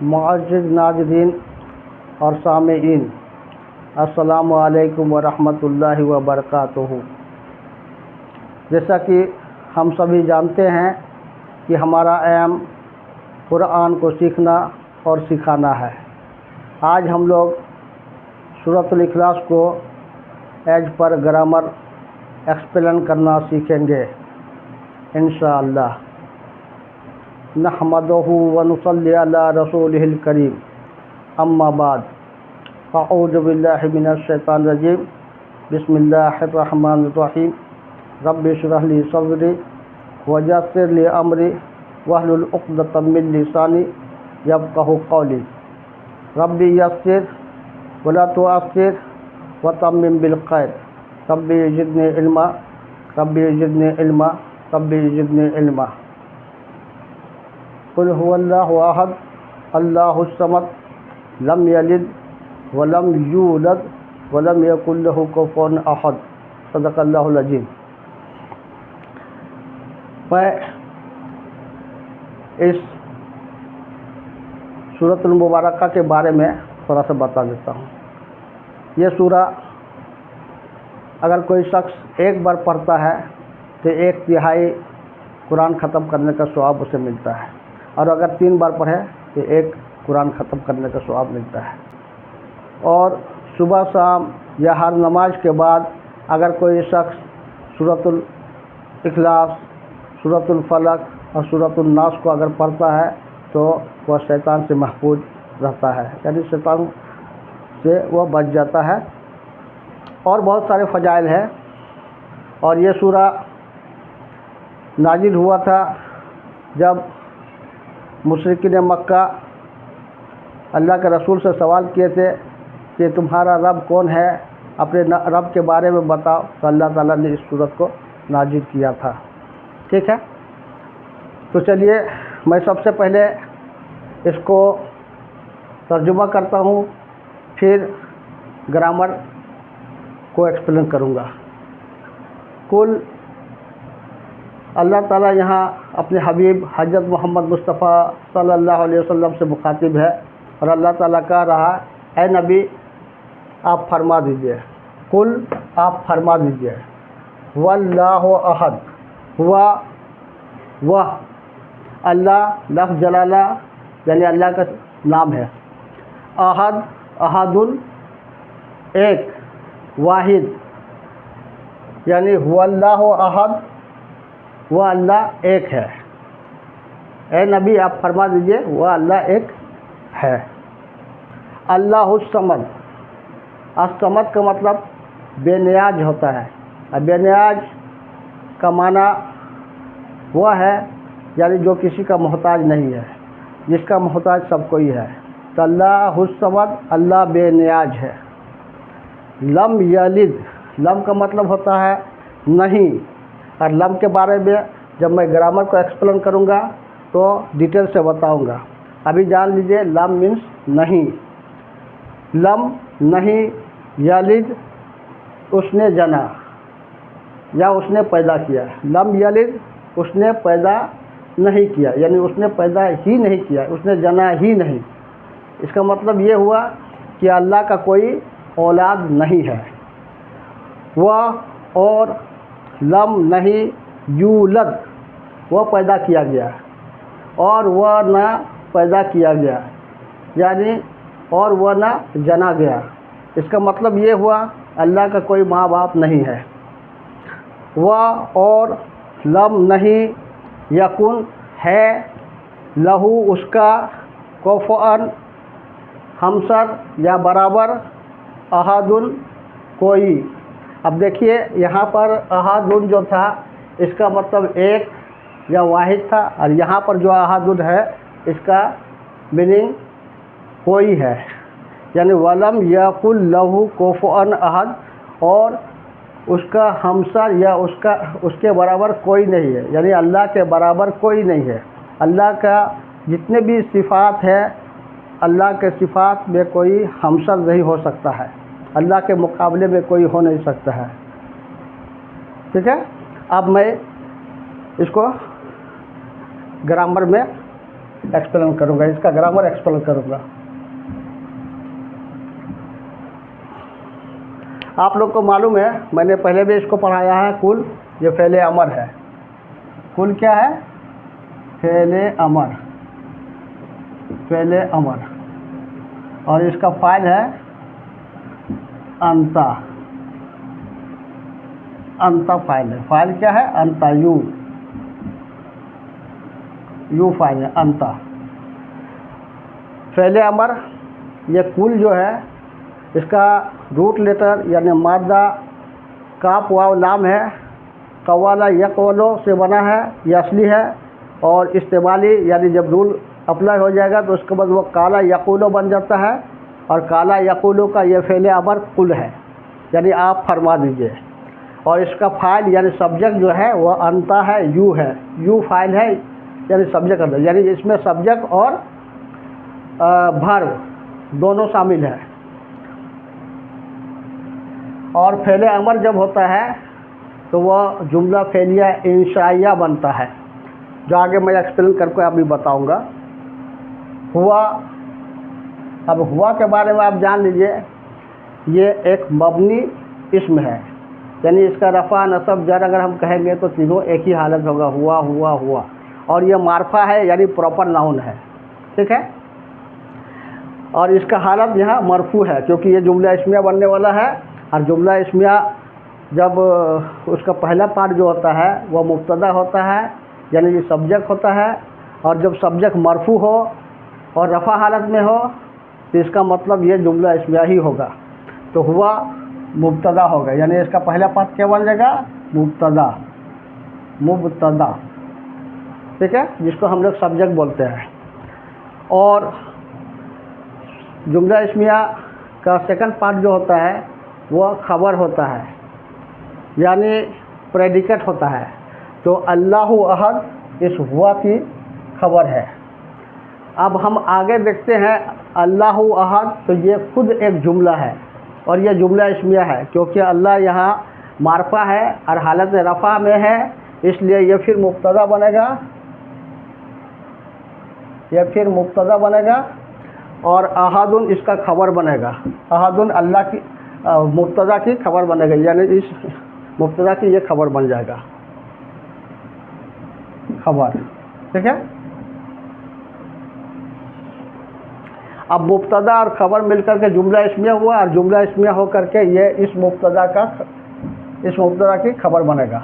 मुअज़्ज़िज़ नाज़रीन और सामीईन, अस्सलामु अलैकुम व रहमतुल्लाहि व बरकातुहू। जैसा कि हम सभी जानते हैं कि हमारा एम कुरान को सीखना और सिखाना है। आज हम लोग सूरतुल इखलास को एज पर ग्रामर एक्सप्लेन करना सीखेंगे इंशाअल्लाह। नहमदुहु व नुसल्ली अला रसूलिहिल करीम, अम्मा बाद, अऊज़ु बिल्लाहि मिनश शैतानिर रजीम, बिस्मिल्लाहिर रहमानिर रहीम। रब्बि इश्रह ली सदरी व यस्सिर ली अमरी वहलुल उक़दतम मिन लिसानी यफ़क़हू क़ौली। रब्बि यस्सिर वला तुअस्सिर व तम्मिम बिल खैर। Rabbi ज़िदनी इल्मा, rabbi ज़िदनी इल्मा, rabbi ज़िदनी इल्मा। कुल हुवल्लाहु अहद, अल्लाहुस समद, लम यलिद व लम यूलद व लम यकुल लहू कुफुवन अहद। सदक़ल्लाहुल अज़ीम। मैं इस सूरतुल मुबारका के बारे में थोड़ा सा बता देता हूँ। ये सूरा अगर कोई शख्स एक बार पढ़ता है तो 1/3 कुरान ख़त्म करने का सवाब उसे मिलता है, और अगर 3 बार पढ़े तो 1 कुरान ख़त्म करने का सवाब मिलता है। और सुबह शाम या हर नमाज के बाद अगर कोई शख्स सूरतुल इखलास, सूरतुल फलक और सूरतुल नास को अगर पढ़ता है तो वह शैतान से महफूज रहता है, यानी शैतान से वह बच जाता है। और बहुत सारे फ़ज़ाइल हैं। और ये सूरा नाजिल हुआ था जब मुशरिकीन मक्का अल्लाह के रसूल से सवाल किए थे कि तुम्हारा रब कौन है, अपने रब के बारे में बताओ, तो अल्लाह ताला ने इस सूरत को नाजिल किया था। ठीक है, तो चलिए मैं सबसे पहले इसको तर्जुमा करता हूँ, फिर ग्रामर को एक्सप्लेन करूँगा। कुल अल्लाह ताला यहाँ अपने हबीब हज़रत मोहम्मद मुस्तफ़ा सल्लल्लाहु अलैहि वसल्लम से मुखातिब है, और अल्लाह ताला कह रहा है, ऐ नबी आप फरमा दीजिए, कुल आप फरमा दीजिए, वल्लाहु अहद, हुआ वह अल्लाह लफ्ज़ जलाला यानी अल्लाह का नाम है। अहद, अहदुल एक, वाहिद यानी हुवल्लाहु अहद, वह अल्लाह एक है। ए नबी आप फरमा दीजिए वह अल्लाह एक है। अल्लाहुस समद, असमद का मतलब बेनियाज होता है, और बेनियाज का माना वह है यानी जो किसी का मोहताज नहीं है, जिसका मोहताज सब कोई है। तो अल्लाहुस समद, अल्लाह बेनियाज है। लम यलिद, लम का मतलब होता है नहीं, और लम के बारे में जब मैं ग्रामर को एक्सप्लेन करूँगा तो डिटेल से बताऊँगा। अभी जान लीजिए लम मीन्स नहीं। लम नहीं, यलिद उसने जना या उसने पैदा किया। लम यलिद उसने पैदा नहीं किया, यानी उसने पैदा ही नहीं किया, उसने जना ही नहीं। इसका मतलब ये हुआ कि अल्लाह का कोई औलाद नहीं है वह। और लम नहीं यूलद, वह पैदा किया गया, और वह ना पैदा किया गया, यानी और वह ना जना गया। इसका मतलब ये हुआ अल्लाह का कोई माँ बाप नहीं है वह। और लम नहीं यकुन है, लहू उसका, कुफुवन हमसर या बराबर, अहदुन कोई। अब देखिए यहाँ पर अहदुन जो था इसका मतलब एक या वाहिद था, और यहाँ पर जो अहदुन है इसका मीनिंग कोई है, यानी वलम यकुल लहू कुफुवन अहद, और उसका हमसर या उसके बराबर कोई नहीं है, यानी अल्लाह के बराबर कोई नहीं है। अल्लाह का जितने भी सिफ़ात है, अल्लाह के सिफ़ात में कोई हमसर नहीं हो सकता है, अल्लाह के मुकाबले में कोई हो नहीं सकता है। ठीक है, अब मैं इसको ग्रामर में एक्सप्लेन करूँगा, इसका ग्रामर एक्सप्लेन करूँगा। आप लोग को मालूम है, मैंने पहले भी इसको पढ़ाया है, कुल ये फ़ेल अमर है। कुल क्या है? फ़ेल अमर, फ़ेल अमर। और इसका फ़ाइल है अंता, अंता फ़ाइल है। फ़ाइल क्या है? अंता, यू फ़ाइल है, अंता। फ़ेल अमर ये कुल जो है, इसका रूट लेटर यानी मादा काफ वाव लाम है, कवाला यकवलो से बना है, ये असली है। और इस्तेमाली यानी जब रूल अप्लाई हो जाएगा तो उसके बाद वो काला यकूलो बन जाता है, और काला यकूलो का ये फ़ेल अमर कुल है, यानी आप फरमा दीजिए। और इसका फ़ाइल यानी सब्जेक्ट जो है वह अंता है, यू है, यू फ़ाइल है, यानी सब्जेक्ट अंदर, यानी इसमें सब्जेक्ट और वर्ब दोनों शामिल है। और फ़ेल अमर जब होता है तो वह जुमला फ़ेलिया इंशाइया बनता है, जो आगे मैं एक्सप्लेन करके अभी बताऊंगा। हुआ, अब हुआ के बारे में आप जान लीजिए, ये एक मबनी इस्म है, यानी इसका रफ़ा नसब जर अगर हम कहेंगे तो तीनों एक ही हालत होगा, हुआ हुआ हुआ। और ये मारफा है, यानी प्रॉपर नाउन है, ठीक है। और इसका हालत यहाँ मरफू है, क्योंकि ये जुमला इस्मिया बनने वाला है। और जुमला इस्मिया जब उसका पहला पार्ट जो होता है वह मुब्तदा होता है, यानी ये सब्जेक्ट होता है। और जब सब्जेक्ट मरफू हो और रफ़ा हालत में हो तो इसका मतलब ये जुमला इस्मिया ही होगा। तो हुआ मुब्तदा होगा, यानी इसका पहला पार्ट क्या बन जाएगा? मुब्तदा, मुब्तदा, ठीक है, जिसको हम लोग सब्जेक्ट बोलते हैं। और जुमला इस्मिया का सेकंड पार्ट जो होता है वह खबर होता है, यानी प्रेडिकेट होता है। तो अल्लाहु अहद इस हुआ की खबर है। अब हम आगे देखते हैं, अल्लाहु अहद तो ये खुद एक जुमला है, और यह जुमला इस्मिया है, क्योंकि अल्लाह यहाँ मारफा है और हालत रफ़ा में है, इसलिए यह फिर मुब्तदा बनेगा, यह फिर मुब्तदा बनेगा। और अहादुन इसका खबर बनेगा, अहादुन अल्लाह की मुब्तदा की खबर बनेगा, यानी इस मुब्तदा की ये खबर बन जाएगा, खबर, ठीक है। अब मुब्तदा और खबर मिलकर के जुमला इस्मिया हुआ, और जुमला इस्मिया हो करके ये इस मुब्तदा की खबर बनेगा,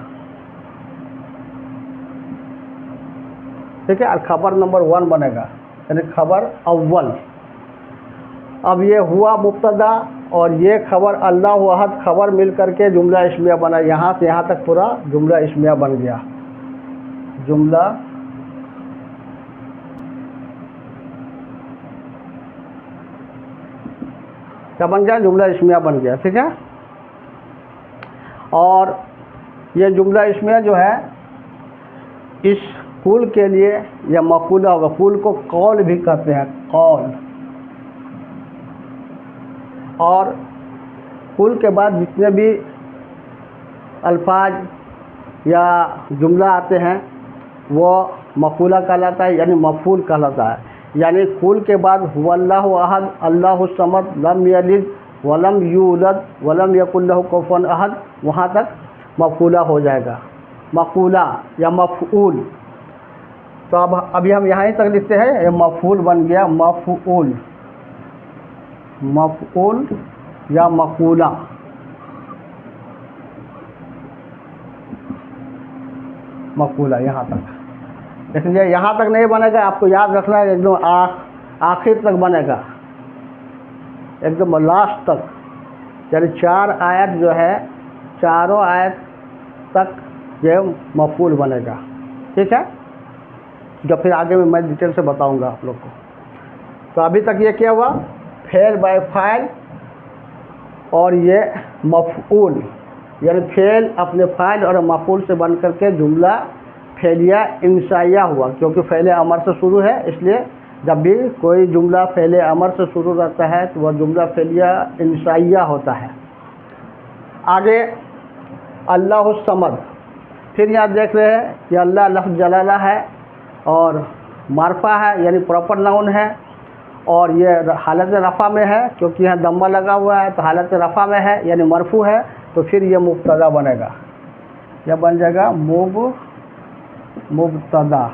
ठीक है। और खबर नंबर 1 बनेगा, यानी खबर अव्वल। अब ये हुआ मुब्तदा और ये खबर अल्लाहु अहद खबर मिल करके जुमला इस्मिया बना। यहाँ से यहाँ तक पूरा जुमला इस्मिया बन गया, जुमला क्या बन गया? जुमला इस्मिया बन गया, ठीक है। और ये जुमला इस्मिया जो है इस कुल के लिए यह मक़ूला होगा। कुल को कौल भी कहते हैं, कौल। और कुल के बाद जितने भी अल्फाज या जुमला आते हैं वो मक़ूला कहलाता है, यानी मफ़ूल कहलाता है। यानी कुल के बाद हुवल्लाहु अहद, अल्लाहु समद, लम यलिद वलम यूलद वलम यकुल लहु कुफुवन अहद, वहाँ तक मफ़ूला हो जाएगा, मक़ूला या मफ़ऊल। तो अब अभी हम यहाँ तक लिखते हैं, ये मफ़ऊल बन गया, मफ़ऊल, मफ़ऊल या मक़ूला। मक़ूला यहाँ तक, इसलिए यहाँ तक नहीं बनेगा, आपको याद रखना है, एकदम आखिर तक बनेगा, एकदम लास्ट तक। यानी 4 आयत जो है, चारों आयत तक ये मफ़ऊल बनेगा, ठीक है। जो फिर आगे में मैं डिटेल से बताऊंगा आप लोग को। तो अभी तक ये क्या हुआ? फेल बाय फाइल, और ये मफ़ऊल, यानी फेल अपने फ़ाइल और मफ़ऊल से बन करके जुमला फ़ेलिया इंशाइया हुआ। क्योंकि फ़ेल अमर से शुरू है, इसलिए जब भी कोई जुमला फ़ेल अमर से शुरू रहता है तो वह जुमला फ़ेलिया इंशाइया होता है। आगे अल्लाहु समद, फिर यहाँ देख रहे हैं कि अल्लाह लफ्ज़ जलाला है और मारफा है यानी प्रॉपर नाउन है, और ये हालत रफ़ा में है क्योंकि यहाँ दम्मा लगा हुआ है, तो हालत रफ़ा में है यानी मरफू है, तो फिर ये मुब्तदा बनेगा, यह बन जाएगा मुब्तदा।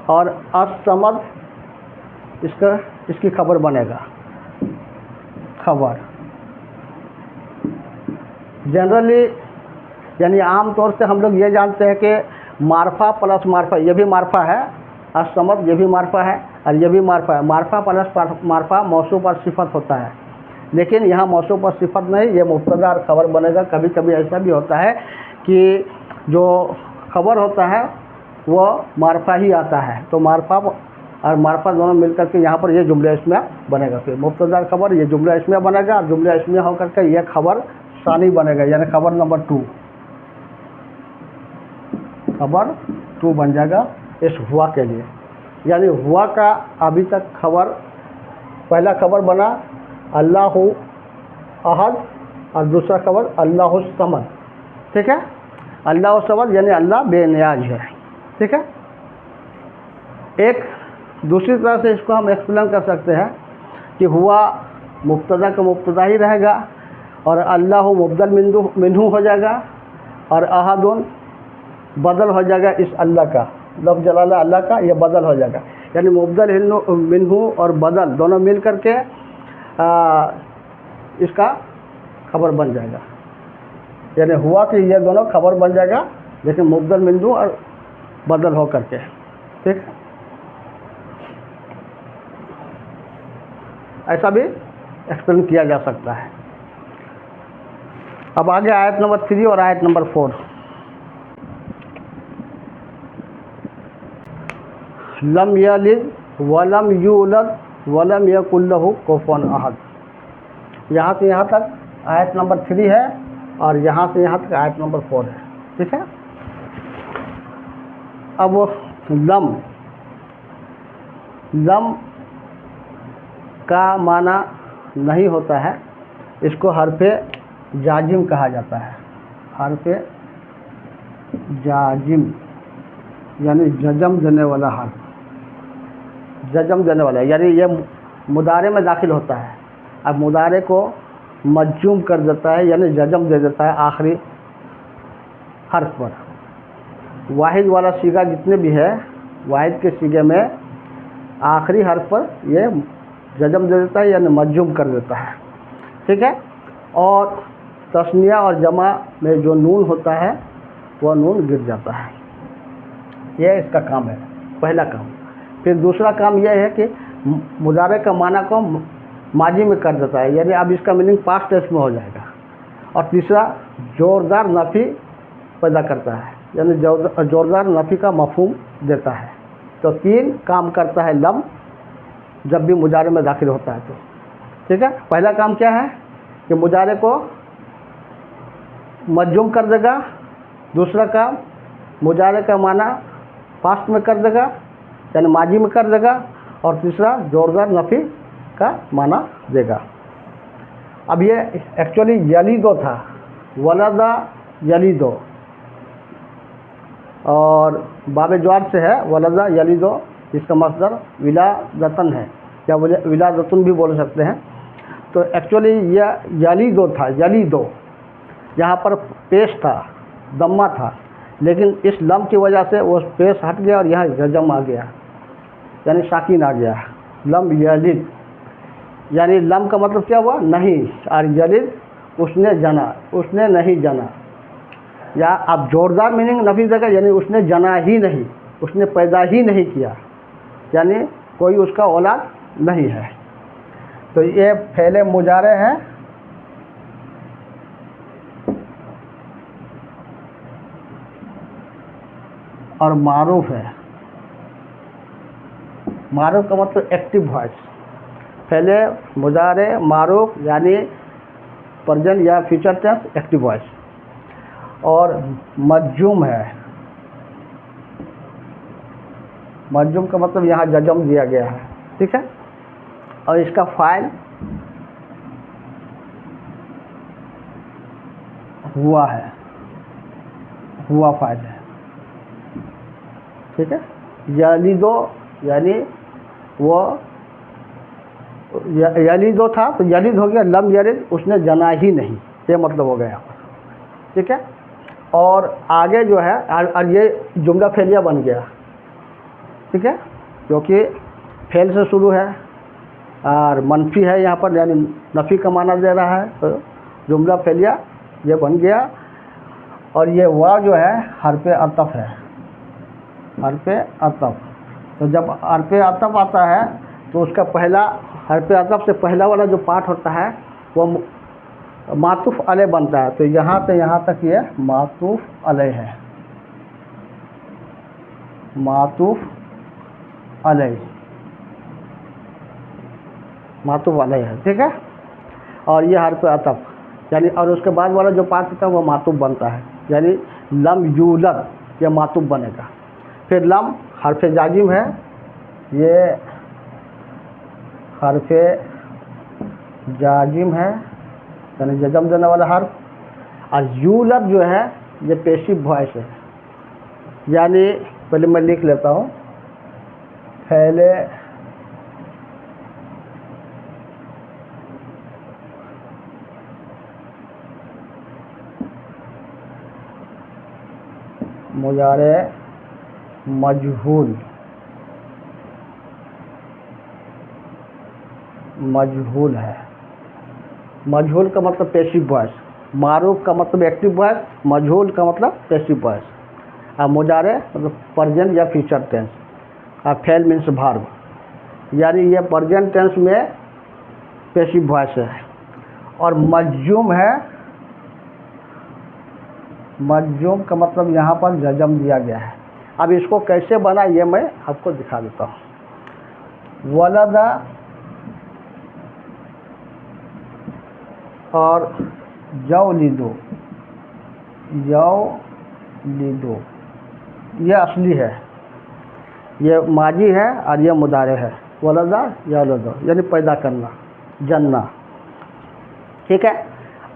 और असमद इसकी खबर बनेगा, खबर। जनरली यानी आम तौर से हम लोग ये जानते हैं कि मारफा प्लस मारफा, ये भी मारफा है, असमद ये भी मारफा है और ये भी मारफा है। मारफा प्लस मारफा मौसूफ और सिफत होता है, लेकिन यहाँ मौसूफ और सिफत नहीं, ये मुब्तदा और खबर बनेगा। कभी कभी ऐसा भी होता है कि जो खबर होता है वो मारफा ही आता है, तो मारफा और मारफा दोनों मिलकर के यहाँ पर ये जुमला इसमिया बनेगा। फिर मुब्तदा और खबर ये जुमला इसमिया बनेगा, और जुमला इसमिया होकर के ये खबर सानी बनेगा, यानी खबर नंबर 2, खबर 2 बन जाएगा इस हुआ के लिए। यानी हुआ का अभी तक खबर, पहला खबर बना अल्लाहु अहद और दूसरा खबर अल्लाहु समद, ठीक है। अल्लाहु समद यानी अल्लाह बेनियाज है, ठीक है। एक दूसरी तरह से इसको हम एक्सप्लेन कर सकते हैं कि हुआ मुब्तदा का मुब्तदा ही रहेगा, और अल्लाहु मुबदल मिन्हू हो जाएगा, और अहदुन बदल हो जाएगा इस अल्लाह का, लफ्ज़ जलाला अल्लाह का, यह बदल हो जाएगा। यानी मुबदल मिन्हू और बदल दोनों मिल करके इसका खबर बन जाएगा, यानी हुआ कि ये दोनों खबर बन जाएगा, लेकिन मुबदल मिन्हू और बदल हो करके, ठीक। ऐसा भी एक्सप्लेन किया जा सकता है। अब आगे आयत नंबर 3 और आयत नंबर 4। लम यलिद वलम यूलद वलम यकुल लहू कुफुवन अहद। यहाँ से यहाँ तक आयत नंबर 3 है, और यहाँ से यहाँ तक आयत नंबर 4 है, ठीक है। अब लम का माना नहीं होता है, इसको हरफे जाजिम कहा जाता है, हरफे जाजिम यानी जजम देने वाला हर्फ, जजम देने वाला, यानी ये मुदारे में दाखिल होता है। अब मुदारे को मज्जूम कर देता है, यानी जजम दे देता है आखिरी हर्फ पर। वाहिद वाला सीगा जितने भी है, वाहिद के सीगे में आखिरी हर्फ पर ये जजम दे देता है, यानी मज्जूम कर देता है, ठीक है। और तस्निया और जमा में जो नून होता है वह नून गिर जाता है, यह इसका काम है, पहला काम। फिर दूसरा काम यह है कि मुदारे का माना को माजी में कर देता है, यानी अब इसका मीनिंग पास्ट टेंस में हो जाएगा। और तीसरा ज़ोरदार नफ़ी पैदा करता है, यानी ज़ोरदार नफ़ी का मफ़हूम देता है। तो 3 काम करता है लम जब भी मुजारे में दाखिल होता है, तो ठीक है। पहला काम क्या है कि मुजारे को मज्जूम कर देगा, दूसरा काम मुजारे का माना पास्ट में कर देगा यानी माजी में कर देगा, और तीसरा ज़ोरदार नफ़ी का माना देगा। अब ये एक्चुअली यलीदो था, वलदा यलीदो, और बाबे जवाब से है वलदा यलीदो, इसका मसदर विलादतन है, या विलादतन भी बोल सकते हैं। तो एक्चुअली यह यलीदो था, यलीदो यहाँ पर पेश था, दम्मा था, लेकिन इस लम की वजह से वो पेश हट गया और यहाँ जजम आ गया, यानी साकिन आ गया। लम यलिद, यानी लम का मतलब क्या हुआ, नहीं, और यलिद उसने जना, उसने नहीं जना, या अब जोरदार मीनिंग नफी देगा, यानी उसने जना ही नहीं, उसने पैदा ही नहीं किया, यानी कोई उसका औलाद नहीं है। तो ये फेले मुजारे हैं, और मारूफ है। मारूफ का मतलब एक्टिव वॉइस, पहले मुजारे मारूफ यानी प्रेजेंट या फ्यूचर टेंस एक्टिव वॉइस, और मज्जूम है। मज्जूम का मतलब यहाँ जजम दिया गया है, ठीक है। और इसका फाइल हुआ है, हुआ फाइल है, ठीक है। यलीदो यानी वो यलीदो था तो यलीद हो गया, लम यलिद उसने जना ही नहीं, ये मतलब हो गया यहाँ पर, ठीक है। और आगे जो है और ये जुमला फेलिया बन गया, ठीक है, क्योंकि फेल से शुरू है और मनफी है यहाँ पर, यानी नफ़ी का माना दे रहा है, तो जुमला फेलिया ये बन गया। और ये वाव जो है हरफ अतफ है, हरफ अतफ। तो जब हरफ अतफ आता है तो उसका पहला हरफ अतफ से पहला वाला जो पार्ट होता है वो मातूफ अलैह बनता है। तो यहाँ से यहाँ तक ये मातूफ अलैह है, मातूफ अलैह, मातूफ अलैह है, ठीक है। और ये हरफ अतफ यानी, और उसके बाद वाला जो पार्ट होता है वो मातूफ बनता है, यानी लम यूलद ये मातूफ बनेगा। फिर लम हरफ जाजिम है, ये हरफ जाजिम है यानी जजम देने वाला हर्फ। और यूलद जो है ये पेशिव वॉइस है, यानी पहले मैं लिख लेता हूँ, पहले मुजारे मजहूल, मजहूल है, मजहूल का मतलब पैसिव वॉइस, मारूफ का मतलब एक्टिव वॉइस, मजहूल का मतलब पैसिव वॉइस। और मुजारे मतलब प्रेजेंट या फ्यूचर टेंस, और फेल मीन्स वर्ब, यानी ये प्रेजेंट टेंस में पैसिव वॉइस है। और मजजूम है, मजजूम का मतलब यहाँ पर जजम दिया गया है। अब इसको कैसे बना ये मैं आपको दिखा देता हूँ। वलदा और यौलिदो, यौलिदो ये असली है, ये माजी है और ये मुदारे है। वलदा यौलिदो यानी पैदा करना, जनना, ठीक है।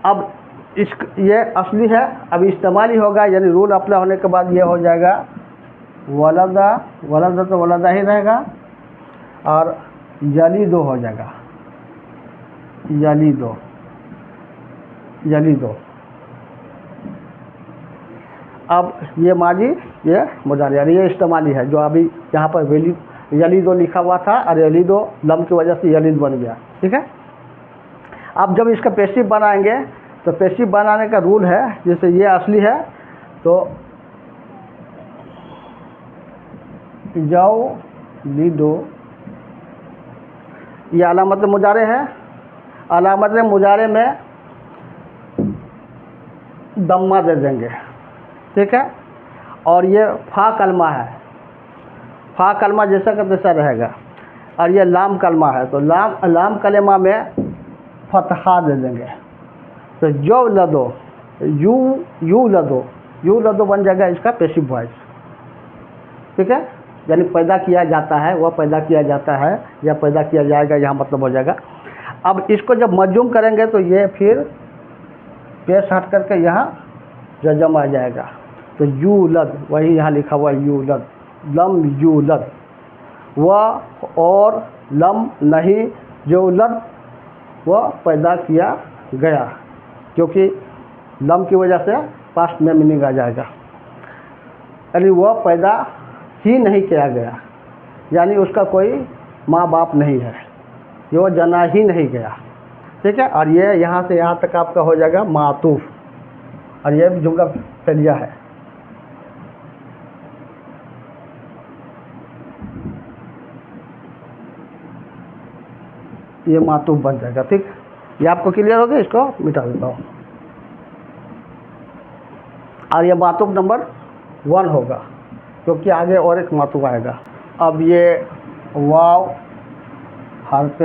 अब ये असली है, अब इस्तेमाली होगा, यानी रूल अप्लाई होने के बाद ये हो जाएगा वलदा, वलदा तो वलदा ही रहेगा, और यलीदो हो जाएगा, यलीदो, यलीदो। अब ये माजी ये मुजारी, यानी ये इस्तेमाली है, जो अभी यहाँ पर यलीदो लिखा हुआ था और यलीदो लम की वजह से यलीद बन गया, ठीक है। अब जब इसका पैसिव बनाएंगे तो पैसिव बनाने का रूल है, जैसे ये असली है तो यौलिदो, ये अलामत मुजारे है, अलामत मुजारे में दम्मा दे देंगे, ठीक है। और ये फा कलमा है, फा कलमा जैसा का तैसा रहेगा। और ये लाम कलमा है, तो लाम कलमा में फतहा दे देंगे, तो यौलदो, यू लदो बन जाएगा इसका पैसिव वॉइस, ठीक है। यानी पैदा किया जाता है, वह पैदा किया जाता है या पैदा किया जाएगा, यहाँ मतलब हो जाएगा। अब इसको जब मजूम करेंगे तो ये फिर पेश हट करके यहाँ जजम आ जाएगा, तो यूलद वही यहाँ लिखा हुआ यूलद, लम यूलद, वह और लम नहीं, यूलद वह पैदा किया गया, क्योंकि लम की वजह से पास्ट में मीनिंग आ जाएगा, यानी वह पैदा ही नहीं किया गया, यानी उसका कोई माँ बाप नहीं है, वो जना ही नहीं गया, ठीक है। और ये यहाँ से यहाँ तक आपका हो जाएगा मातूफ, और ये भी जुमला फेलिया है। ये मातूफ बन जाएगा, ठीक। ये आपको क्लियर हो गया, इसको मिटा देता हूँ। और ये मातूफ नंबर 1 होगा, क्योंकि आगे और एक मातूफ आएगा। अब ये वाव हरफ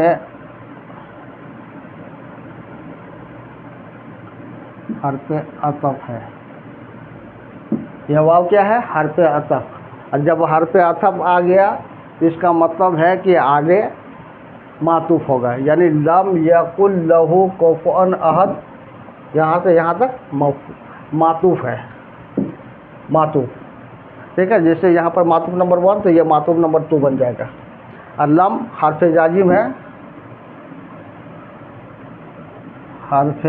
अतफ है, यह वाव क्या है, हरफ अतफ। और जब हरफ अतफ आ गया इसका मतलब है कि आगे मातूफ होगा, यानी लम यकुल लहू कुफुअन अहद, यहाँ से यहाँ तक मातूफ है, मातूफ। ठीक है। जैसे यहाँ पर मातूफ नंबर 1 तो ये मातूफ नंबर 2 बन जाएगा। और लम हर्फ जाजिम है, हर्फ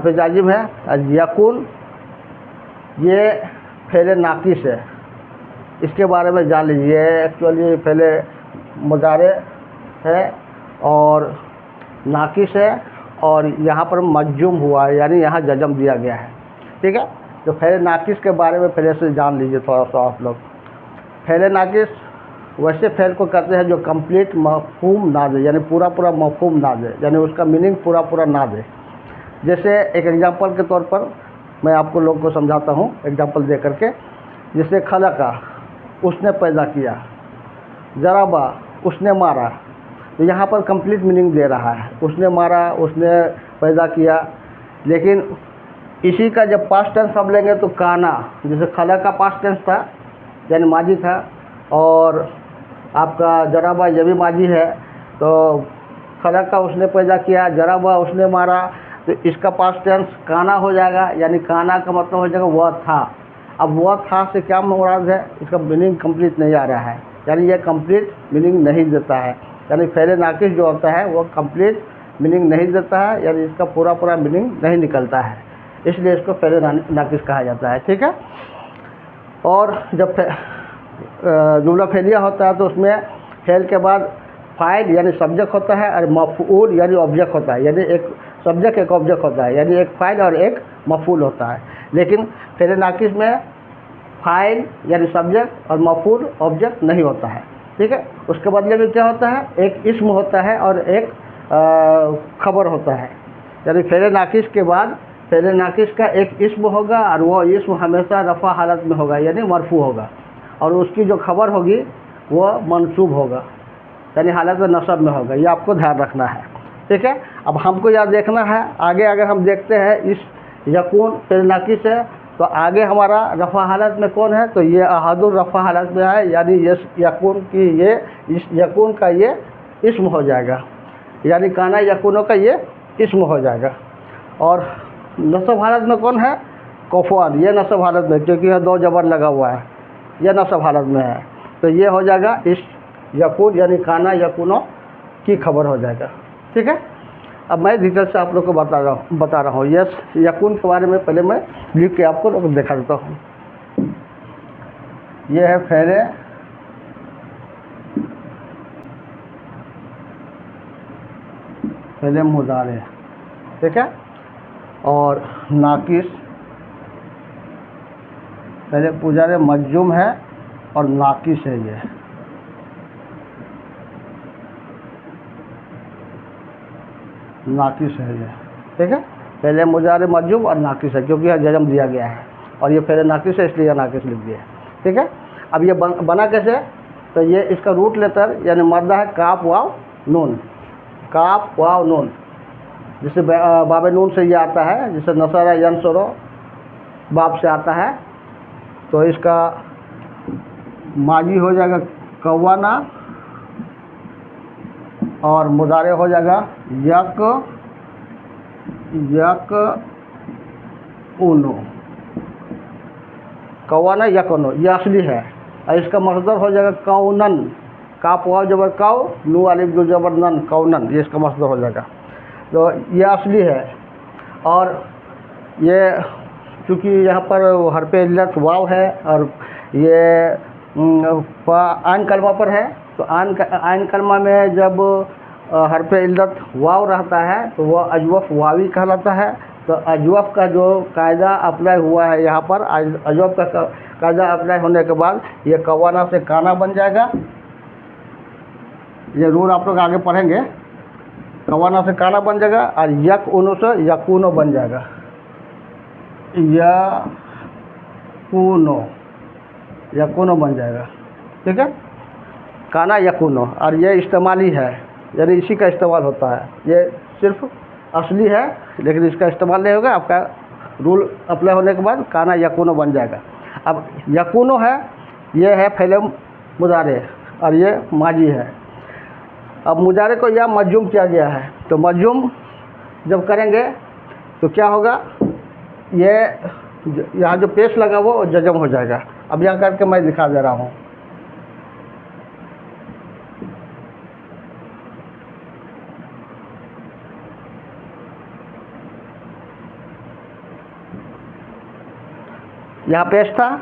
जाजिम है। और यकुन ये फेले नाकिस है, इसके बारे में जान लीजिए। एक्चुअली फेले मुजारे है और नाकिस है, और यहाँ पर मज्जूम हुआ है, यानी यहाँ जजम दिया गया है, ठीक है। तो फेले नाकिस के बारे में पहले से जान लीजिए थोड़ा सा आप लोग। फेले नाकिस वैसे फेल को कहते हैं जो कंप्लीट मफहूम ना दे, यानी पूरा मफहूम ना दे, यानी उसका मीनिंग पूरा ना दे। जैसे एक एग्जांपल के तौर पर मैं आपको लोग को समझाता हूँ एग्जांपल दे करके। जैसे खलका, उसने पैदा किया, ज़राबा, उसने मारा। तो यहाँ पर कंप्लीट मीनिंग दे रहा है, उसने मारा, उसने पैदा किया। लेकिन इसी का जब पास्ट टेंस हम लेंगे तो काना, जैसे खलका पास्ट टेंस था यानी माजी था, और आपका ज़राबा ये भी माजी है। तो खलका उसने पैदा किया, ज़राबा उसने मारा, तो इसका पास्ट टेंस काना हो जाएगा, यानी काना का मतलब हो जाएगा वह था। अब वह था से क्या मुराद है, इसका मीनिंग कंप्लीट नहीं आ रहा है, यानी यह कंप्लीट मीनिंग नहीं देता है। यानी फेले नाकिस जो होता है वो कंप्लीट मीनिंग नहीं देता है, यानी इसका पूरा मीनिंग नहीं निकलता है, इसलिए इसको फेले नाकिस कहा जाता है, ठीक है। और जब जुमला फेलिया होता है तो उसमें फेल के बाद फाइल यानी सब्जेक्ट होता है, और मफऊल यानी ऑब्जेक्ट होता है, यानी एक सब्जेक्ट एक ऑब्जेक्ट होता है, यानी एक फाइल और एक मफऊल होता है। लेकिन फेले नाकिस में फाइल यानी सब्जेक्ट और मफऊल ऑब्जेक्ट नहीं होता है, ठीक है। उसके बदले में क्या होता है, एक इस्म होता है और एक खबर होता है। यानी फेले नाकिस के बाद फेले नाकिस का एक इस्म होगा, और वो इस्म हमेशा रफ़ा हालत में होगा, यानी मरफू होगा, और उसकी जो खबर होगी वो मंसूब होगा, यानी हालत नसब में होगा। ये आपको ध्यान रखना है, ठीक है। अब हमको यह देखना है आगे, अगर हम देखते हैं इस यकून फेले नाकिस है तो आगे हमारा रफ़ा हालत में कौन है, तो ये अहादुर रफ़ा हालत में है, यानी ये यकून की ये इस यकून का ये इस्म हो जाएगा, यानी काना यकूनों का ये इस्म हो जाएगा। और नसब हालत में कौन है, कुफवान, ये नसब हालत में, क्योंकि यह 2 जबर लगा हुआ है, यह नसब हालत में है, तो ये हो जाएगा इस यकून यानी काना यकूनों की खबर हो जाएगा, ठीक है। अब मैं डिटेल से आप लोग को बता रहा हूँ। यस यकून के बारे में पहले मैं लिख के आपको लोग दिखा देता हूँ। ये है फेले मुजारे, ठीक है। और नाकिस पहले मुजारे मज्जूम है और नाकिस है, ये नाकिस है ये, ठीक है। पहले मुजारे मज्जूम और नाकिस है, क्योंकि यह जजम दिया गया है, और ये पहले नाकिस है इसलिए नाकिस लिख दिया है, ठीक है। अब ये बना कैसे, तो ये इसका रूट लेटर यानी मद्दा है काफ वाव नून, काफ वाव नून, जिसे बाब नून से ये आता है, जिसे नसरा यंसरो बाब से आता है। तो इसका माजी हो जाएगा कौवाना, और मुदारे हो जाएगा यक ऊनो, कौवाना यकनो, ये असली है। और इसका मसदर हो जाएगा कौनन, काफ वाव जबर काउ, नू अलिफ दो जबर नन, कौनन, ये इसका मसदर हो जाएगा। तो ये असली है। और ये चूँकि यहाँ पर हरफ इल्लत वाव है, और ये आन कलमा पर है, तो आन कलमा में जब हरफ इल्लत वाव रहता है तो वह अजवफ वावी कहलाता है। तो अजवफ का जो कायदा अप्लाई हुआ है यहाँ पर, अजवफ का कायदा अप्लाई होने के बाद ये कवाना से काना बन जाएगा। ये रूल आप लोग आगे पढ़ेंगे। कवाना से काना बन जाएगा, और यक उनो से यकूनो बन जाएगा, यकूनो बन जाएगा, ठीक है। काना यकूनो, और ये इस्तेमाली है, यानी इसी का इस्तेमाल होता है। ये सिर्फ असली है, लेकिन इसका इस्तेमाल नहीं होगा। आपका रूल अप्लाई होने के बाद काना यकूनो बन जाएगा। अब यकूनो है, ये है फेले मुजारे, और ये माजी है। अब मुजारे को यह मज्जूम किया गया है, तो मज्जूम जब करेंगे तो क्या होगा, ये यहाँ जो पेश लगा वो जजम हो जाएगा। अब यहाँ करके मैं दिखा दे रहा हूँ। यहाँ पेश था,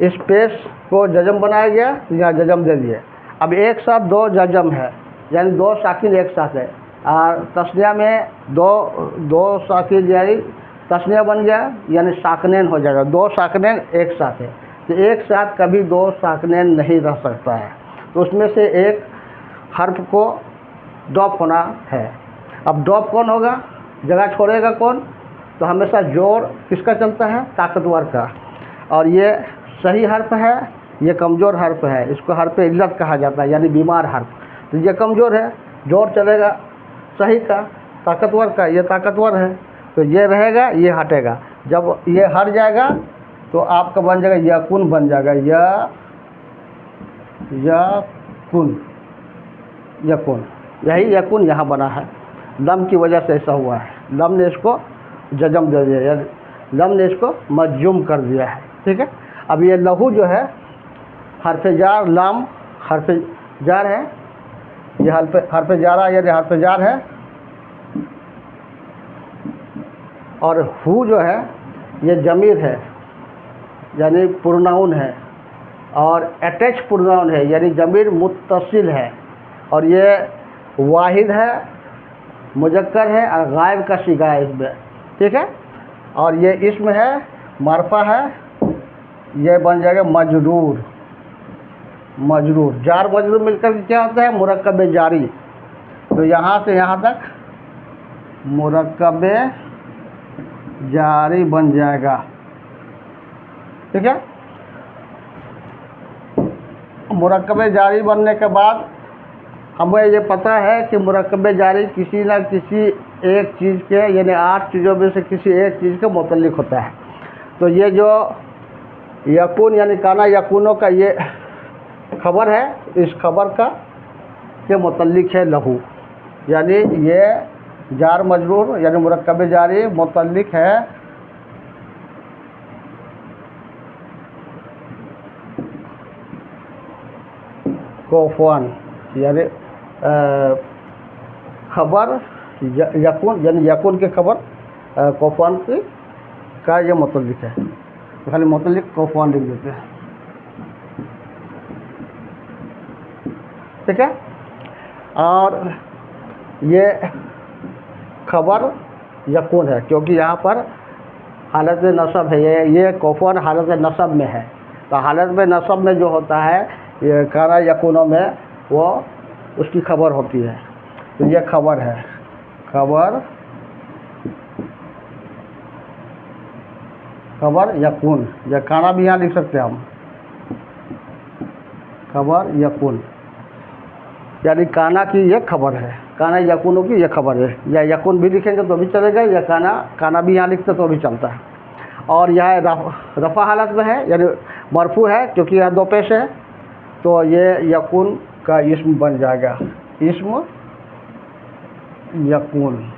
इस पेश को जजम बनाया गया, यहाँ जजम दे दिए। अब एक साथ दो जजम है, यानी दो साकिन एक साथ है। और तस्निया में दो साकिन यानी तस्निया बन गया, यानी साकनैन हो जाएगा। दो साकनैन एक साथ है, तो एक साथ कभी दो साकनैन नहीं रह सकता है। तो उसमें से एक हर्फ को ड्रॉप होना है। अब ड्रॉप कौन होगा, जगह छोड़ेगा कौन? तो हमेशा जोड़ किसका चलता है? ताकतवर का। और ये सही हर्फ है, ये कमज़ोर हर्फ है। इसको हर्फ इल्लत कहा जाता है, यानी बीमार हर्फ। तो ये कमज़ोर है, जोड़ चलेगा सही का, ताकतवर का। ये ताकतवर है, तो ये रहेगा, ये हटेगा। जब ये हट जाएगा तो आपका बन जाएगा यकुन बन जाएगा। यकुन, यही यकुन यहाँ बना है। लम की वजह से ऐसा हुआ है। लम ने इसको जजम दे दिया, या लम ने इसको मज्जूम कर दिया है। ठीक है। अब ये लहू जो है हर्फ जार, लाम हर्फ जार है, ये हर्फ जारा यानी हर्फ जार है। और हु जो है ये जमीर है, यानी पुरनाउन है। और अटैच पुरनाउन है, यानी जमीर मुत्तसिल है। और ये वाहिद है, मुजक्कर है, और गायब का सिगा है इसमें। ठीक है। और ये इसम है, मारफा है, ये बन जाएगा मजरूर। जार मजरूर मिलकर के क्या होता है? मुरक्कब जारी। तो यहाँ से यहाँ तक मुरक्कब जारी बन जाएगा। ठीक है। मुरक्कब जारी बनने के बाद हमें ये पता है कि मुरक्कब जारी किसी न किसी एक चीज़ के, यानी 8 चीज़ों में से किसी एक चीज़ के मुतल्लिक होता है। तो ये जो यकुन यानी काना यकुनों का ये खबर है, इस खबर का के मुतल्लिक है लहू, यानी ये जार मजरूर यानी मुरक्कब जारी मुतल्लिक है कोफवान, यानी खबर यकुन, यानी यकुन की खबर कोफवान की का ये मुतल्लिक है। तो खाली मुतल्लिक कोफवान लिख देते हैं। ठीक है। और ये खबर यकुन है, क्योंकि यहाँ पर हालत नसब है। ये कोफवान हालत नसब में है। तो हालत में नसब में जो होता है, ये काना यकुनों में वो उसकी खबर होती है। तो ये खबर है, खबर यकुन, या काना भी यहाँ लिख सकते हैं हम, खबर यकुन, यानी काना की ये खबर है, काना यकुनों की ये खबर है। या यकुन भी लिखेंगे तो भी चलेगा, या काना भी यहाँ लिखते तो भी चलता है। और यह रफ़ा हालत में है, यानी मरफू है, क्योंकि यहाँ दो पेश है। तो ये यकुन का इस्म बन जाएगा, इस्म यकुन,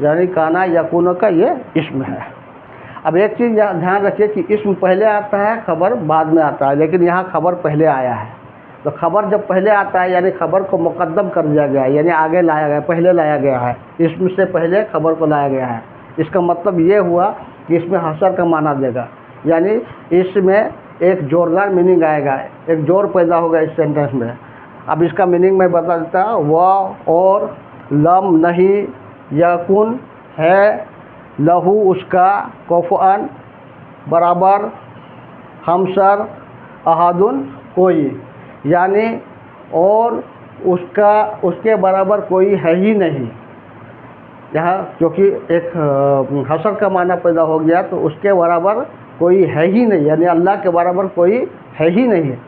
यानी काना यकुनों का ये इस्म है। अब एक चीज़ ध्यान रखिए कि इस्म पहले आता है, खबर बाद में आता है। लेकिन यहाँ खबर पहले आया है। तो खबर जब पहले आता है, यानी खबर को मुकद्दम कर दिया गया है, यानी आगे लाया गया, पहले लाया गया है। इस्म से पहले खबर को लाया गया है। इसका मतलब ये हुआ कि इसमें हसर का माना देगा, यानी इसमें एक जोरदार मीनिंग आएगा, एक जोर पैदा होगा इस सेंटेंस में। अब इसका मीनिंग मैं बता देता हूँ। वह और लम नहीं, यकुन है, लहू उसका, कोफआन बराबर, हमसर, अहादुन कोई, यानी और उसका, उसके बराबर कोई है ही नहीं। यहाँ क्योंकि एक हसर का माना पैदा हो गया, तो उसके बराबर कोई है ही नहीं, यानी अल्लाह के बराबर कोई है ही नहीं है।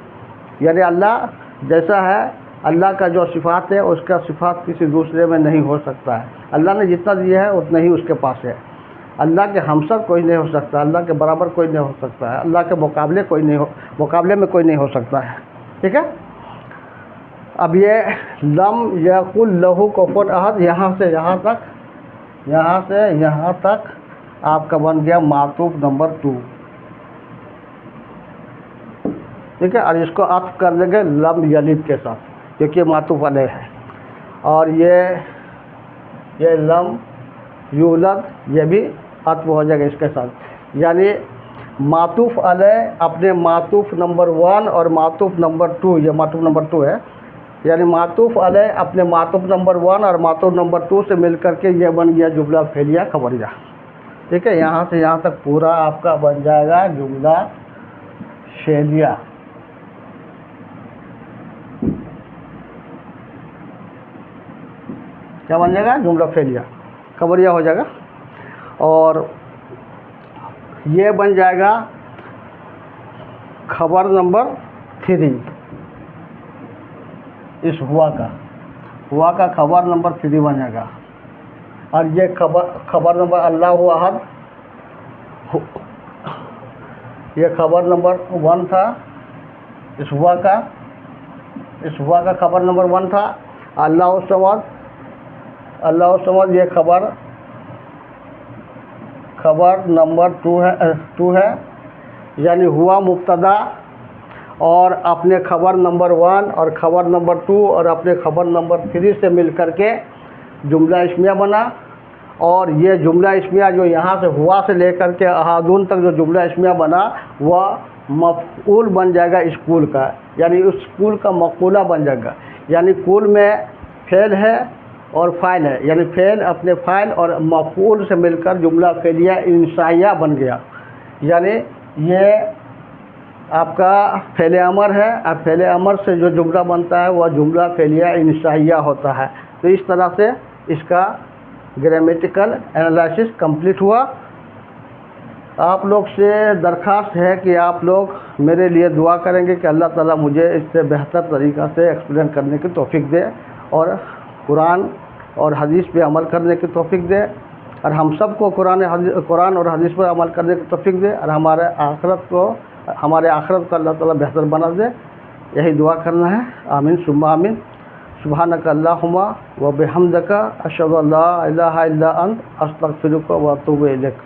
यानी अल्लाह जैसा है, अल्लाह का जो सिफ़ात है उसका सिफ़ात किसी दूसरे में नहीं हो सकता है। अल्लाह ने जितना दिया है उतना ही उसके पास है। अल्लाह के हमसर कोई नहीं हो सकता, अल्लाह के बराबर कोई नहीं हो सकता है, अल्लाह के मुकाबले में कोई नहीं हो सकता है। ठीक है। अब ये लम यकुल लहू कुफुवन अहद, यहाँ से यहाँ तक यहाँ से यहाँ तक आपका बन गया मातूफ नंबर 2। ठीक है, और इसको अत्फ कर देंगे लम यलिद के साथ, क्योंकि मातूफ अलैह है। और ये लम यूलद, ये भी अत्फ हो जाएगा इसके साथ। यानी मातूफ अलैह अपने मातूफ नंबर 1 और मातूफ नंबर 2, ये मातूफ नंबर 2 है, यानी मातूफ अलैह अपने मातूफ नंबर 1 और मातूफ नंबर 2 से मिल करके ये बन गया जुमला फेलिया खबरिया। ठीक है, यहाँ से यहाँ तक पूरा आपका बन जाएगा जुमला फेलिया। क्या बन जाएगा? जुमला फेलिया खबरिया हो जाएगा। और ये बन जाएगा खबर नंबर 3, इस हुआ का खबर नंबर 3 बन जाएगा। और ये खबर नंबर अल्लाहु अहद, ये खबर नंबर 1 था, इस हुआ का खबर नंबर 1 था। अल्लाहु समद ये खबर नंबर 2 है, यानी हुआ मुब्तदा और अपने खबर नंबर 1 और खबर नंबर 2 और अपने खबर नंबर 3 से मिल कर के जुमला इस्मिया बना। और ये जुमला इस्मिया जो यहाँ से हुआ से लेकर के अहादुन तक जो जुमला इस्मिया बना, वह मफ़ऊल बन जाएगा स्कूल का, यानी उस स्कूल का मक़ूला बन जाएगा। यानी कुल में फ़ेल है और फ़ाइल है, यानी फ़ेल अपने फ़ाइल और मफ़ऊल से मिलकर जुमला फेलिया इंशाइया बन गया। यानी ये आपका फ़ेल अमर है, अब फ़ेल अमर से जो जुमला बनता है वह जुमला फेलिया इंशाइया होता है। तो इस तरह से इसका ग्रामेटिकल एनालिसिस कंप्लीट हुआ। आप लोग से दरख्वास्त है कि आप लोग मेरे लिए दुआ करेंगे कि अल्लाह ताला मुझे इससे बेहतर तरीक़ा से एक्सप्लेन करने की तौफ़ीक दे और कुरान और हदीस पे अमल करने की तौफ़ीक दे, और हम सबको कुरान और हदीस पर अमल करने की तौफ़ीक दे, और हमारे आखिरत को अल्लाह ताला बेहतर बना दे। यही दुआ करना है। आमीन सुम्मा आमीन। सुब्हानक अल्लाहुम्मा व बिहम्दिका अशहदु अल्ला इलाहा इल्ला अंत अस्तगफिरुका व अतूबु इलैक।